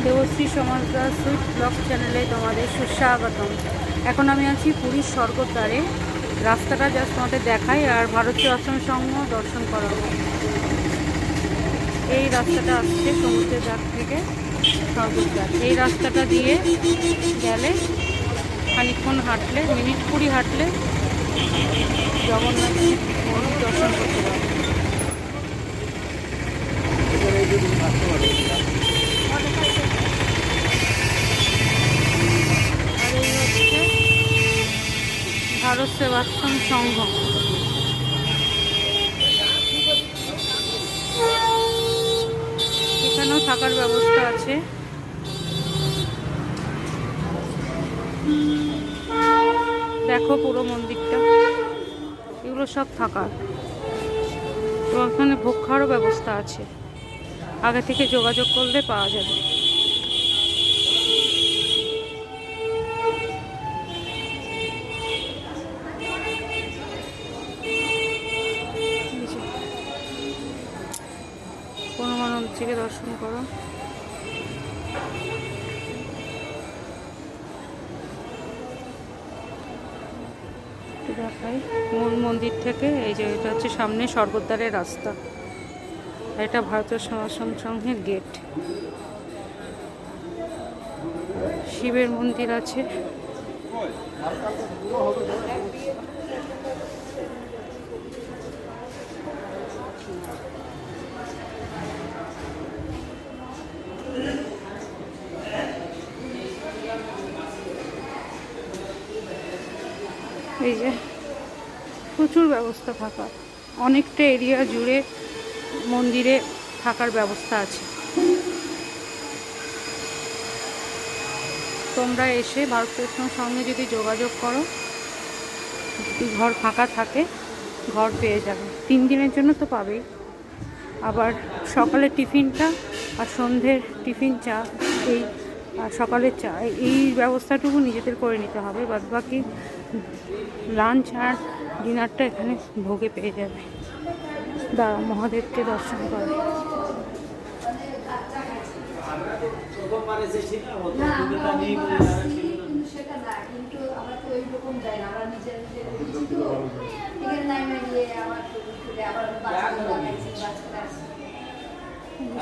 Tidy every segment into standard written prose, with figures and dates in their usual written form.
Debashree Samajdar sweet blog চ্যানেলে তোমাদের সুস্বাগতম। এখন আমি আছি পুরীর স্বর্গদ্বারে। রাস্তাটা জাস্ট তোমাদের দেখাই আর ভারতীয় আশ্রম সংঘ দর্শন করাবো। এই রাস্তাটা আসছে সমুদ্রের ধার থেকে স্বর্গদ্বার। এই রাস্তাটা দিয়ে গেলে খানিকক্ষণ হাঁটলে, মিনিট 20 হাঁটলে জগন্নাথ মন্দির দর্শন করতে পারবে। আর এই হচ্ছে ভারত সেবাশ্রম সংঘ। এখানেও থাকার ব্যবস্থা আছে। দেখো পুরো মন্দিরটা, এগুলো সব থাকার। তো এখানে ভোগ খাওয়ারও ব্যবস্থা আছে, আগে থেকে যোগাযোগ করলে পাওয়া যাবে। হনুমানজিকে দর্শন করো। দেখাই মূল মন্দির থেকে। এই যে এটা হচ্ছে সামনে স্বর্গদ্বারের রাস্তা, এটা ভারতীয় সনাতন সংঘের গেট। শিবের মন্দির আছে। এই যে প্রচুর ব্যবস্থা থাকার, অনেকটা এরিয়া জুড়ে মন্দিরে থাকার ব্যবস্থা আছে। তোমরা এসে ভারতীয় সঙ্গে যদি যোগাযোগ করো, যদি ঘর ফাঁকা থাকে ঘর পেয়ে যাবে। 3 দিনের জন্য তো পাবেই। আবার সকালের টিফিনটা আর সন্ধ্যের টিফিন চা, এই আর সকালের চা, এই ব্যবস্থাটুকু নিজেদের করে নিতে হবে। বাদ বাকি লাঞ্চ আর ডিনারটা এখানে ভোগে পেয়ে যাবে। দাঁড়া, মহাদেবকে দর্শন করে।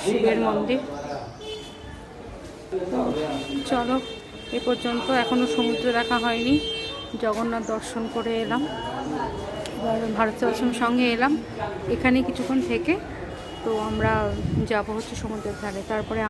শিবের মন্দির। চলো, এ পর্যন্ত এখনো সমুদ্র দেখা হয়নি। জগন্নাথ দর্শন করে এলাম, ভারতীয় আশ্রম সঙ্গে এলাম। এখানে কিছুক্ষণ থেকে তো আমরা যাবো হচ্ছে সমুদ্রের ধারে। তারপরে